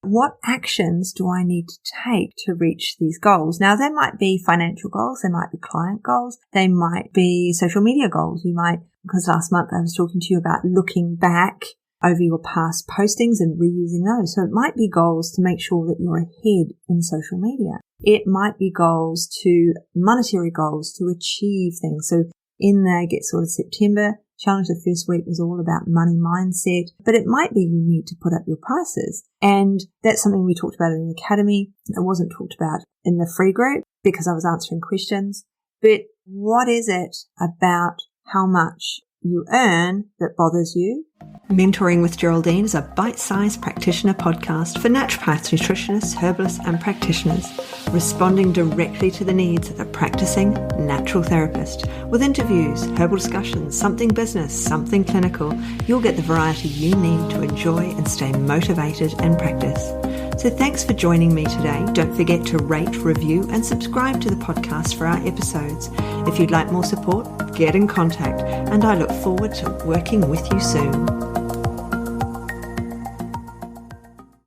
what actions do I need to take to reach these goals? Now, there might be financial goals, there might be client goals, they might be social media goals. You might, because last month I was talking to you about looking back over your past postings and reusing those. So it might be goals to make sure that you're ahead in social media. It might be monetary goals to achieve things. So in the Get Sorted September challenge, the first week was all about money mindset, but it might be you need to put up your prices. And that's something we talked about in the academy. It wasn't talked about in the free group because I was answering questions. But what is it about how much you earn that bothers you? Mentoring with Geraldine is a bite-sized practitioner podcast for naturopaths, nutritionists, herbalists and practitioners, responding directly to the needs of a practicing natural therapist. With interviews, herbal discussions, something business, something clinical, you'll get the variety you need to enjoy and stay motivated in practice. So thanks for joining me today. Don't forget to rate, review and subscribe to the podcast for our episodes. If you'd like more support, get in contact, and I look forward to working with you soon.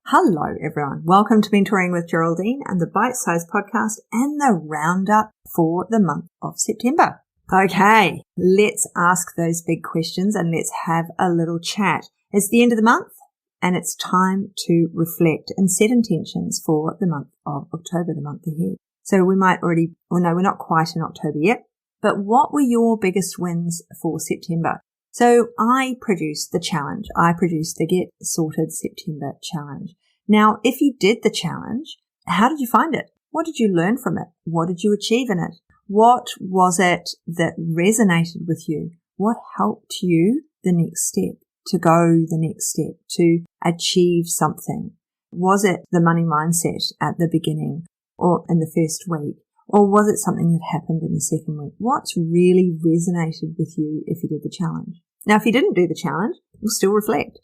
Hello everyone, welcome to Mentoring with Geraldine and the Bite Size Podcast and the roundup for the month of September. Okay, let's ask those big questions and let's have a little chat. It's the end of the month and it's time to reflect and set intentions for the month of October, the month ahead. So we might we're not quite in October yet, but what were your biggest wins for September? So I produced the challenge. I produced the Get Sorted September challenge. Now, if you did the challenge, how did you find it? What did you learn from it? What did you achieve in it? What was it that resonated with you? What helped you the next step, to go the next step, to achieve something? Was it the money mindset at the beginning or in the first week? Or was it something that happened in the second week? What's really resonated with you if you did the challenge? Now, if you didn't do the challenge, you'll still reflect.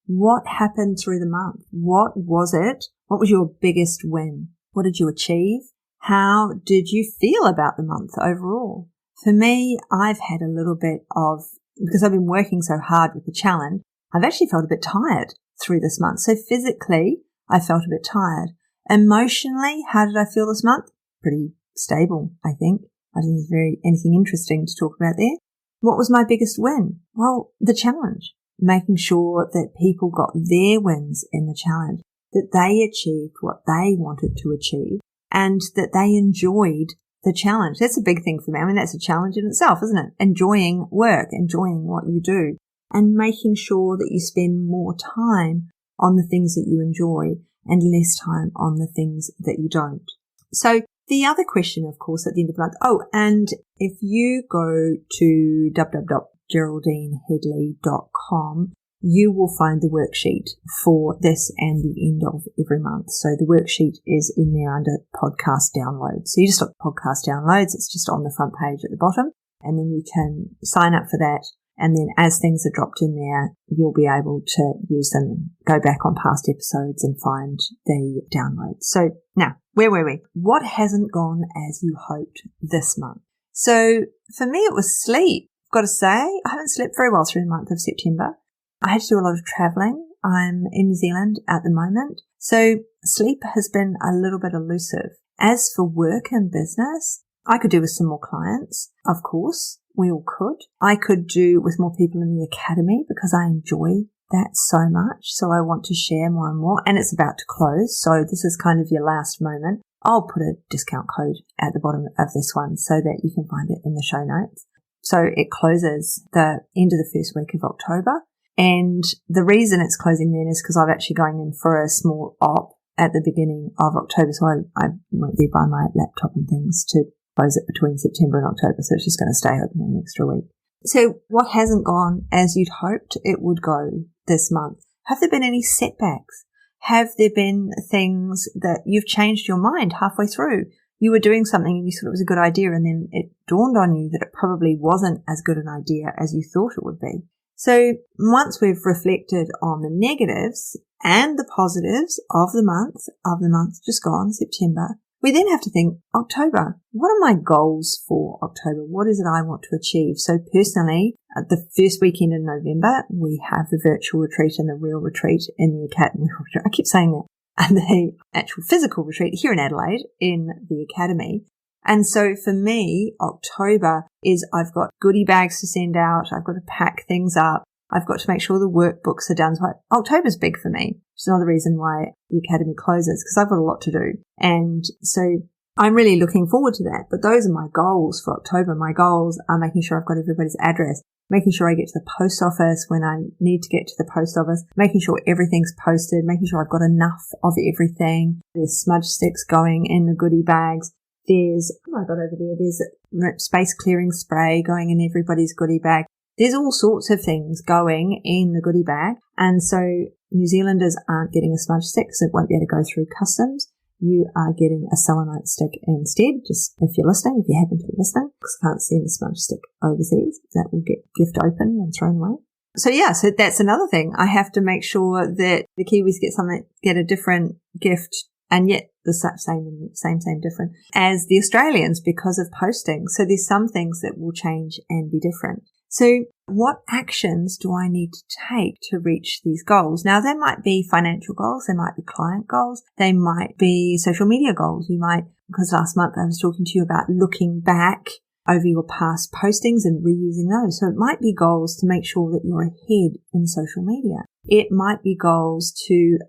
What happened through the month? What was it? What was your biggest win? What did you achieve? How did you feel about the month overall? For me, I've had a little bit of, because I've been working so hard with the challenge, I've actually felt a bit tired through this month. So physically, I felt a bit tired. Emotionally, how did I feel this month? Pretty stable, I think. I don't think there's anything interesting to talk about there. What was my biggest win? Well, the challenge. Making sure that people got their wins in the challenge, that they achieved what they wanted to achieve, and that they enjoyed the challenge. That's a big thing for me. I mean, that's a challenge in itself, isn't it? Enjoying work, enjoying what you do, and making sure that you spend more time on the things that you enjoy and less time on the things that you don't. So the other question, of course, at the end of the month, and if you go to www.geraldineheadley.com, you will find the worksheet for this and the end of every month. So the worksheet is in there under podcast downloads. So you just look at podcast downloads. It's just on the front page at the bottom, and then you can sign up for that. And then as things are dropped in there, you'll be able to use them, go back on past episodes and find the downloads. So now, where were we? What hasn't gone as you hoped this month? So for me, it was sleep. I've got to say, I haven't slept very well through the month of September. I had to do a lot of traveling. I'm in New Zealand at the moment. So sleep has been a little bit elusive. As for work and business, I could do with some more clients, of course. We all could. I could do with more people in the academy because I enjoy that so much. So I want to share more and more, and it's about to close. So this is kind of your last moment. I'll put a discount code at the bottom of this one so that you can find it in the show notes. So it closes the end of the first week of October. And the reason it's closing then is because I'm actually going in for a small op at the beginning of October. So I won't be by my laptop and things to close it between September and October. So it's just going to stay open an extra week. So what hasn't gone as you'd hoped it would go this month? Have there been any setbacks? Have there been things that you've changed your mind halfway through? You were doing something and you thought it was a good idea, and then it dawned on you that it probably wasn't as good an idea as you thought it would be. So once we've reflected on the negatives and the positives of the month just gone, September, we then have to think, October, what are my goals for October? What is it I want to achieve? So personally, at the first weekend in November, we have the virtual retreat and the real retreat in the academy. I keep saying that. the actual physical retreat here in Adelaide in the Academy. And so for me, October is I've got goodie bags to send out. I've got to pack things up. I've got to make sure the workbooks are done. So October's big for me. It's another reason why the Academy closes, because I've got a lot to do. And so I'm really looking forward to that. But those are my goals for October. My goals are making sure I've got everybody's address, making sure I get to the post office when I need to get to the post office, making sure everything's posted, making sure I've got enough of everything. There's smudge sticks going in the goodie bags. There's space clearing spray going in everybody's goodie bag. There's all sorts of things going in the goodie bag. And so New Zealanders aren't getting a smudge stick, so it won't be able to go through customs. You are getting a selenite stick instead, just if you're listening, if you happen to be listening, because I can't send a smudge stick overseas. That will get gift open and thrown away. So that's another thing. I have to make sure that the Kiwis get a different gift, and yet the same different as the Australians because of posting. So there's some things that will change and be different. So what actions do I need to take to reach these goals? Now, there might be financial goals. There might be client goals. They might be social media goals. Because last month I was talking to you about looking back over your past postings and reusing those. So it might be goals to make sure that you're ahead in social media. It might be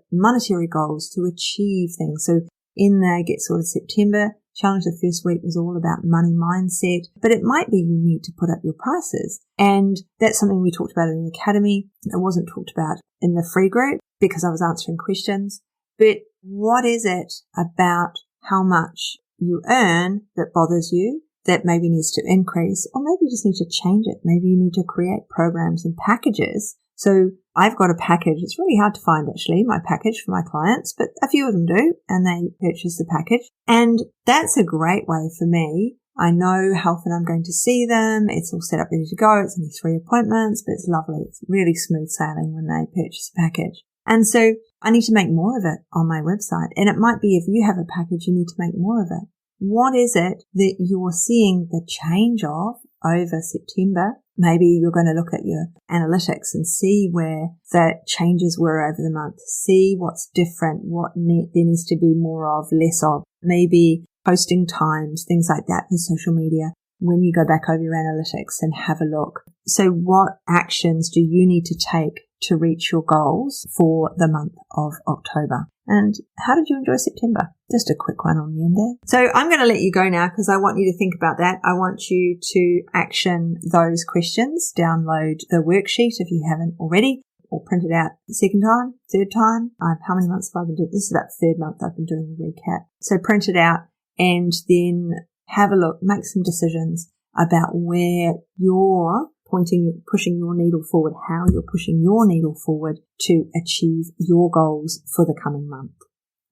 monetary goals to achieve things. So in the Get Sorted September challenge, the first week was all about money mindset, but it might be you need to put up your prices. And that's something we talked about in the Academy. It wasn't talked about in the free group because I was answering questions. But what is it about how much you earn that bothers you, that maybe needs to increase, or maybe you just need to change it? Maybe you need to create programs and packages. So I've got a package. It's really hard to find, actually, my package for my clients, but a few of them do, and they purchase the package. And that's a great way for me. I know how often I'm going to see them. It's all set up, ready to go. It's only 3 appointments, but it's lovely. It's really smooth sailing when they purchase a package. And so I need to make more of it on my website. And it might be if you have a package, you need to make more of it. What is it that you're seeing the change of over September? Maybe you're going to look at your analytics and see where the changes were over the month. See what's different, what there needs to be more of, less of. Maybe posting times, things like that in social media when you go back over your analytics and have a look. So what actions do you need to take to reach your goals for the month of October? And how did you enjoy September? Just a quick one on the end there. So I'm going to let you go now because I want you to think about that. I want you to action those questions, download the worksheet if you haven't already, or print it out second time, third time. How many months have I been doing? This is about the third month I've been doing the recap. So print it out and then have a look, make some decisions about where you're pushing your needle forward, how you're pushing your needle forward to achieve your goals for the coming month.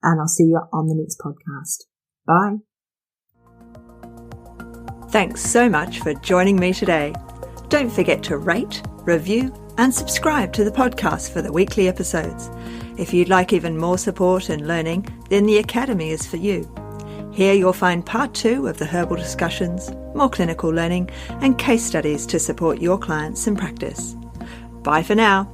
And I'll see you on the next podcast. Bye. Thanks so much for joining me today. Don't forget to rate, review, and subscribe to the podcast for the weekly episodes. If you'd like even more support and learning, then the Academy is for you. Here you'll find part 2 of the herbal discussions, more clinical learning, and case studies to support your clients in practice. Bye for now.